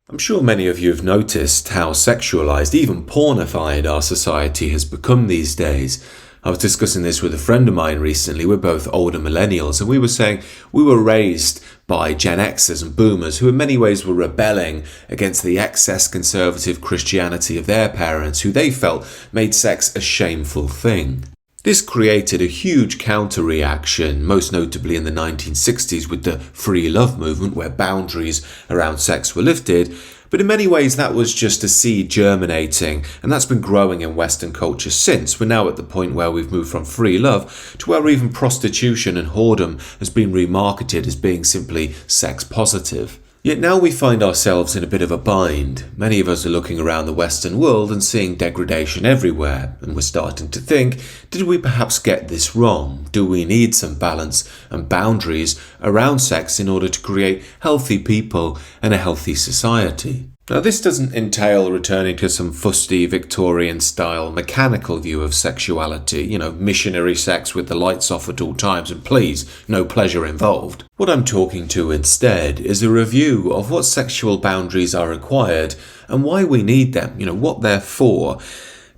I'm sure many of you have noticed how sexualized, even pornified, our society has become these days. I was discussing this with a friend of mine recently. We're both older millennials, and we were saying we were raised by Gen Xers and Boomers who in many ways were rebelling against the excess conservative Christianity of their parents, who they felt made sex a shameful thing. This created a huge counter-reaction, most notably in the 1960s with the free love movement, where boundaries around sex were lifted. But in many ways that was just a seed germinating, and that's been growing in Western culture since. We're now at the point where we've moved from free love to where even prostitution and whoredom has been remarketed as being simply sex positive. Yet now we find ourselves in a bit of a bind. Many of us are looking around the Western world and seeing degradation everywhere, and we're starting to think, did we perhaps get this wrong? Do we need some balance and boundaries around sex in order to create healthy people and a healthy society? Now, this doesn't entail returning to some fusty Victorian-style mechanical view of sexuality, missionary sex with the lights off at all times and please, no pleasure involved. What I'm talking to instead is a review of what sexual boundaries are required and why we need them, what they're for.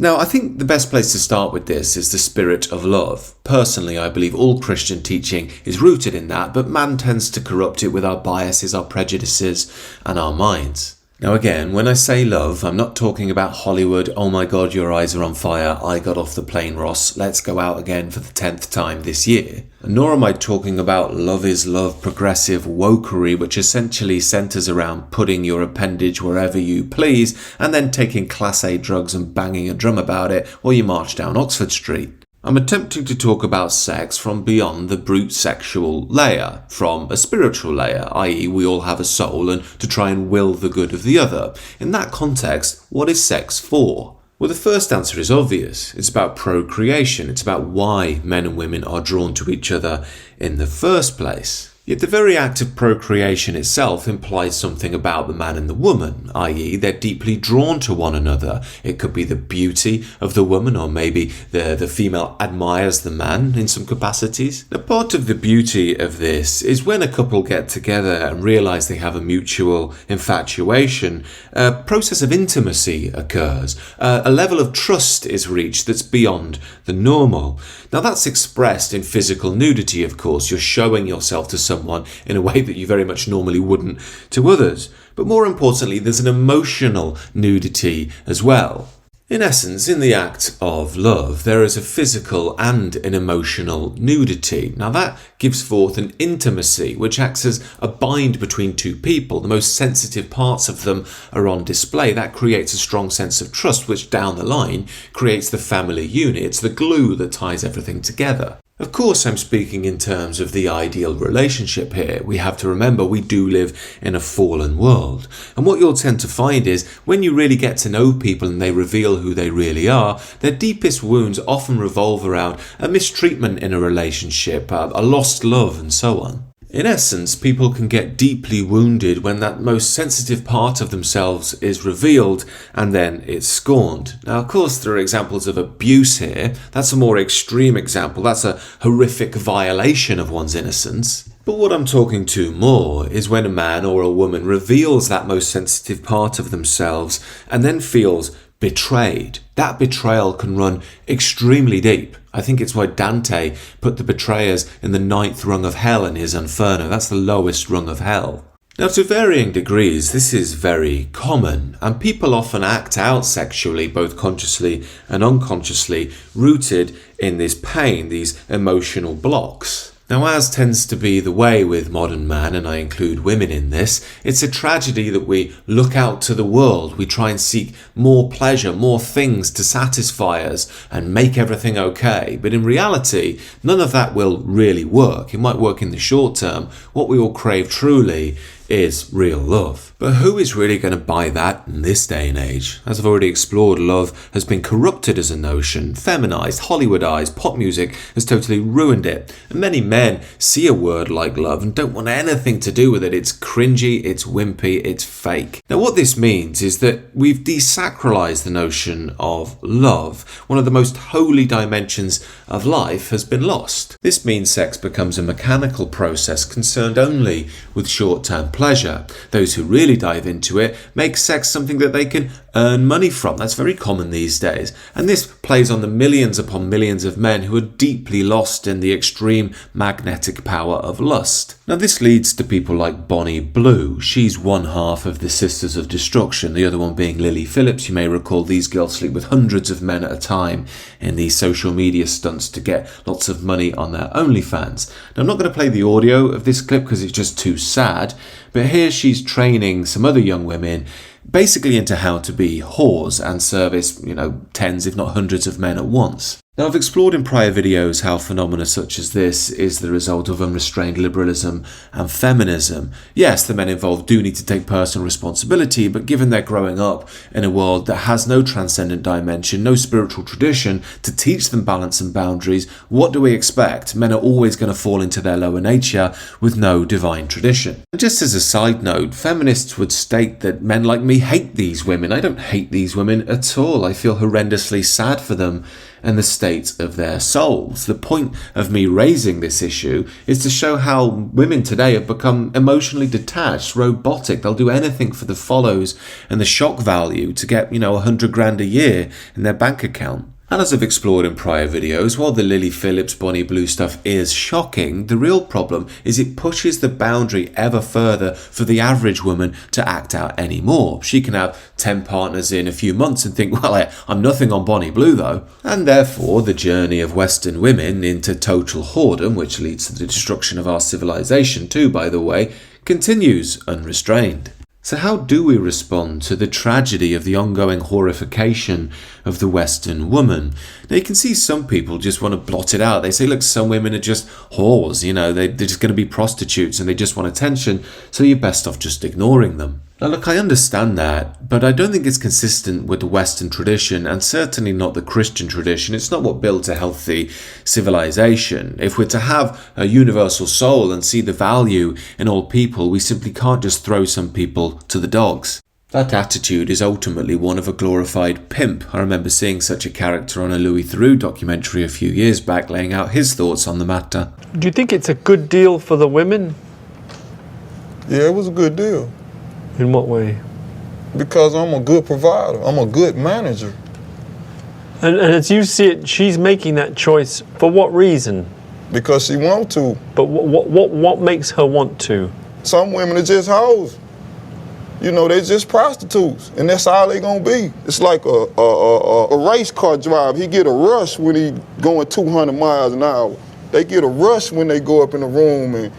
Now, I think the best place to start with this is the spirit of love. Personally, I believe all Christian teaching is rooted in that, but man tends to corrupt it with our biases, our prejudices, and our minds. Now again, when I say love, I'm not talking about Hollywood, oh my god, your eyes are on fire, I got off the plane, Ross, let's go out again for the 10th time this year. Nor am I talking about love is love, progressive wokery, which essentially centres around putting your appendage wherever you please, and then taking Class A drugs and banging a drum about it while you march down Oxford Street. I'm attempting to talk about sex from beyond the brute sexual layer, from a spiritual layer, i.e. we all have a soul, and to try and will the good of the other. In that context, what is sex for? Well, the first answer is obvious. It's about procreation. It's about why men and women are drawn to each other in the first place. Yet the very act of procreation itself implies something about the man and the woman, i.e. they're deeply drawn to one another. It could be the beauty of the woman, or maybe the female admires the man in some capacities. Now, part of the beauty of this is when a couple get together and realise they have a mutual infatuation, a process of intimacy occurs. A level of trust is reached that's beyond the normal. Now that's expressed in physical nudity, of course. You're showing yourself to someone in a way that you very much normally wouldn't to others. But more importantly, there's an emotional nudity as well. In essence, in the act of love, there is a physical and an emotional nudity. Now that gives forth an intimacy which acts as a bind between two people. The most sensitive parts of them are on display. That creates a strong sense of trust, which down the line creates the family unit. It's the glue that ties everything together. Of course, I'm speaking in terms of the ideal relationship here. We have to remember we do live in a fallen world. And what you'll tend to find is when you really get to know people and they reveal who they really are, their deepest wounds often revolve around a mistreatment in a relationship, a lost love, and so on. In essence, people can get deeply wounded when that most sensitive part of themselves is revealed and then it's scorned. Now, of course, there are examples of abuse here. That's a more extreme example. That's a horrific violation of one's innocence. But what I'm talking to more is when a man or a woman reveals that most sensitive part of themselves and then feels betrayed. That betrayal can run extremely deep. I think it's why Dante put the betrayers in the 9th rung of hell in his Inferno. That's the lowest rung of hell. Now, to varying degrees, this is very common, and people often act out sexually, both consciously and unconsciously, rooted in this pain, these emotional blocks. Now, as tends to be the way with modern man, and I include women in this, it's a tragedy that we look out to the world, we try and seek more pleasure, more things to satisfy us and make everything okay. But in reality, none of that will really work. It might work in the short term. What we all crave truly is real love. But who is really going to buy that in this day and age? As I've already explored, love has been corrupted as a notion, feminized, Hollywoodized, pop music has totally ruined it. And many men see a word like love and don't want anything to do with it. It's cringy, it's wimpy, it's fake. Now what this means is that we've desacralized the notion of love. One of the most holy dimensions of life has been lost. This means sex becomes a mechanical process concerned only with short-term pleasure. Those who really really dive into it, make sex something that they can earn money from. That's very common these days. And this plays on the millions upon millions of men who are deeply lost in the extreme magnetic power of lust. Now this leads to people like Bonnie Blue. She's one half of the Sisters of Destruction, the other one being Lily Phillips. You may recall these girls sleep with hundreds of men at a time in these social media stunts to get lots of money on their OnlyFans. Now I'm not going to play the audio of this clip because it's just too sad, but here she's training some other young women basically into how to be whores and service, tens if not hundreds of men at once. Now, I've explored in prior videos how phenomena such as this is the result of unrestrained liberalism and feminism. Yes, the men involved do need to take personal responsibility, but given they're growing up in a world that has no transcendent dimension, no spiritual tradition to teach them balance and boundaries, what do we expect? Men are always going to fall into their lower nature with no divine tradition. And just as a side note, feminists would state that men like me hate these women. I don't hate these women at all. I feel horrendously sad for them and the state of their souls. The point of me raising this issue is to show how women today have become emotionally detached, robotic. They'll do anything for the follows and the shock value to get, $100,000 a year in their bank account. And as I've explored in prior videos, while the Lily Phillips, Bonnie Blue stuff is shocking, the real problem is it pushes the boundary ever further for the average woman to act out anymore. She can have 10 partners in a few months and think, well, I'm nothing on Bonnie Blue though. And therefore, the journey of Western women into total whoredom, which leads to the destruction of our civilization too, by the way, continues unrestrained. So how do we respond to the tragedy of the ongoing horrification of the Western woman? Now you can see some people just want to blot it out. They say, look, some women are just whores, they're just going to be prostitutes and they just want attention, so you're best off just ignoring them. Now look, I understand that, but I don't think it's consistent with the Western tradition and certainly not the Christian tradition. It's not what builds a healthy civilization. If we're to have a universal soul and see the value in all people, we simply can't just throw some people to the dogs. That attitude is ultimately one of a glorified pimp. I remember seeing such a character on a Louis Theroux documentary a few years back, laying out his thoughts on the matter. Do you think it's a good deal for the women? Yeah, it was a good deal. In what way? Because I'm a good provider. I'm a good manager. And as you see it, she's making that choice for what reason? Because she wants to. But what makes her want to? Some women are just hoes. They just prostitutes, and that's all they gonna be. It's like a race car driver. He get a rush when he going 200 miles an hour. They get a rush when they go up in the room and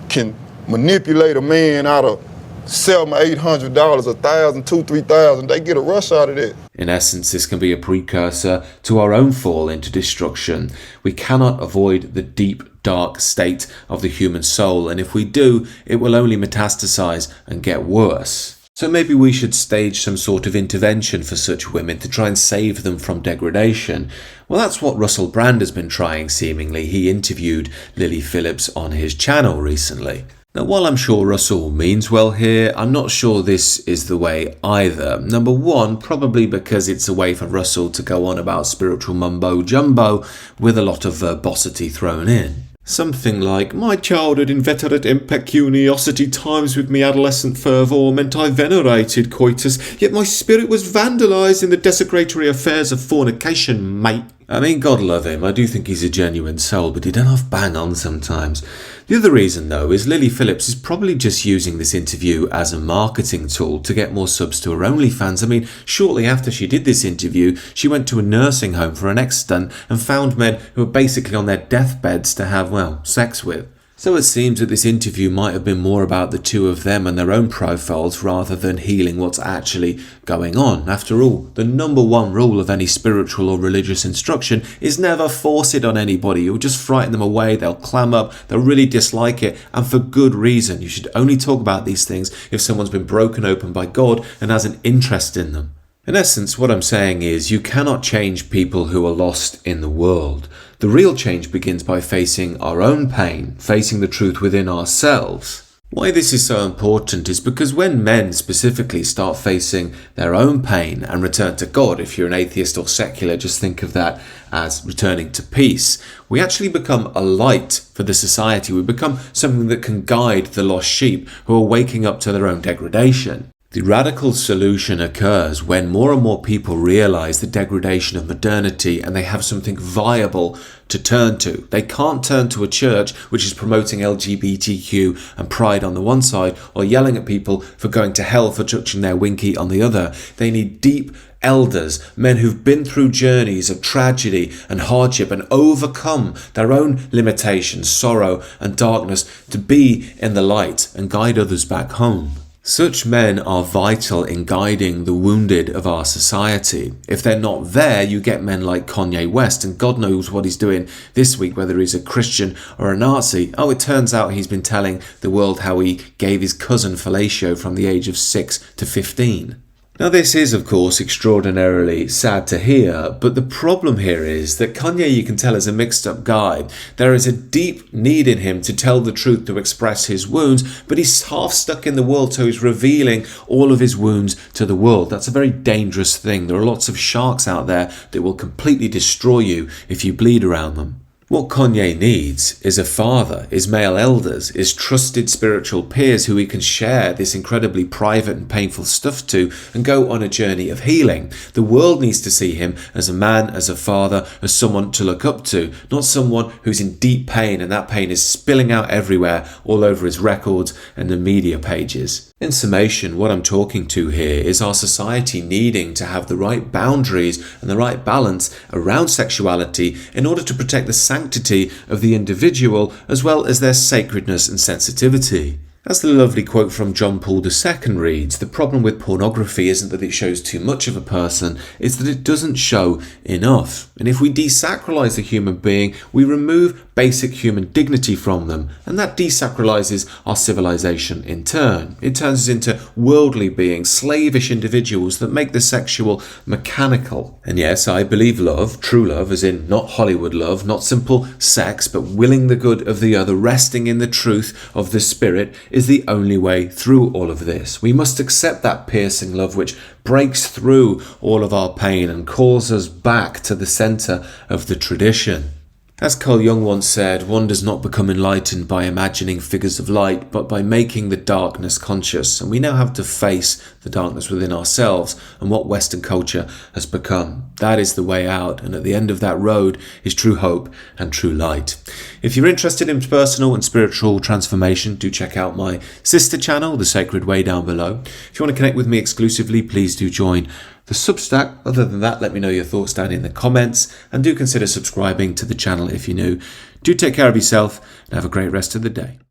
can manipulate a man out of $700, $800, $1,000, $2,000, $3,000. They get a rush out of that. In essence, this can be a precursor to our own fall into destruction. We cannot avoid the deep, dark state of the human soul, and if we do, it will only metastasize and get worse. So maybe we should stage some sort of intervention for such women to try and save them from degradation. Well, that's what Russell Brand has been trying, seemingly. He interviewed Lily Phillips on his channel recently. Now, while I'm sure Russell means well here, I'm not sure this is the way either. Number one, probably because it's a way for Russell to go on about spiritual mumbo-jumbo with a lot of verbosity thrown in. Something like, my childhood inveterate impecuniosity times with me adolescent fervour meant I venerated coitus, yet my spirit was vandalised in the desecratory affairs of fornication, mate. I mean, God love him, I do think he's a genuine soul, but he don't half bang on sometimes. The other reason, though, is Lily Phillips is probably just using this interview as a marketing tool to get more subs to her OnlyFans. I mean, shortly after she did this interview, she went to a nursing home for an ex-stunt and found men who were basically on their deathbeds to have, sex with. So it seems that this interview might have been more about the two of them and their own profiles rather than healing what's actually going on. After all, the number one rule of any spiritual or religious instruction is never force it on anybody. You'll just frighten them away, they'll clam up, they'll really dislike it, and for good reason. You should only talk about these things if someone's been broken open by God and has an interest in them. In essence, what I'm saying is you cannot change people who are lost in the world. The real change begins by facing our own pain, facing the truth within ourselves. Why this is so important is because when men specifically start facing their own pain and return to God, if you're an atheist or secular, just think of that as returning to peace, we actually become a light for the society. We become something that can guide the lost sheep who are waking up to their own degradation. The radical solution occurs when more and more people realize the degradation of modernity and they have something viable to turn to. They can't turn to a church which is promoting LGBTQ and pride on the one side or yelling at people for going to hell for touching their winky on the other. They need deep elders, men who've been through journeys of tragedy and hardship and overcome their own limitations, sorrow and darkness to be in the light and guide others back home. Such men are vital in guiding the wounded of our society. If they're not there, you get men like Kanye West, and God knows what he's doing this week, whether he's a Christian or a Nazi. Oh, it turns out he's been telling the world how he gave his cousin fellatio from the age of 6 to 15. Now this is of course extraordinarily sad to hear, but the problem here is that Kanye, you can tell, is a mixed up guy. There is a deep need in him to tell the truth, to express his wounds, but he's half stuck in the world, so he's revealing all of his wounds to the world. That's a very dangerous thing. There are lots of sharks out there that will completely destroy you if you bleed around them. What Kanye needs is a father, is male elders, is trusted spiritual peers who he can share this incredibly private and painful stuff to and go on a journey of healing. The world needs to see him as a man, as a father, as someone to look up to, not someone who's in deep pain and that pain is spilling out everywhere, all over his records and the media pages. In summation, what I'm talking to here is our society needing to have the right boundaries and the right balance around sexuality in order to protect the sanctity of the individual as well as their sacredness and sensitivity. As the lovely quote from John Paul II reads, the problem with pornography isn't that it shows too much of a person, it's that it doesn't show enough. And if we desacralize the human being, we remove basic human dignity from them, and that desacralizes our civilization in turn. It turns us into worldly beings, slavish individuals that make the sexual mechanical. And yes, I believe love, true love, as in not Hollywood love, not simple sex, but willing the good of the other, resting in the truth of the spirit, is the only way through all of this. We must accept that piercing love which breaks through all of our pain and calls us back to the center of the tradition. As Carl Jung once said, one does not become enlightened by imagining figures of light, but by making the darkness conscious. And we now have to face the darkness within ourselves and what Western culture has become. That is the way out, and at the end of that road is true hope and true light. If you're interested in personal and spiritual transformation, do check out my sister channel, The Sacred Way, down below. If you want to connect with me exclusively, please do join the Substack. Other than that, let me know your thoughts down in the comments, and do consider subscribing to the channel if you're new. Do take care of yourself and have a great rest of the day.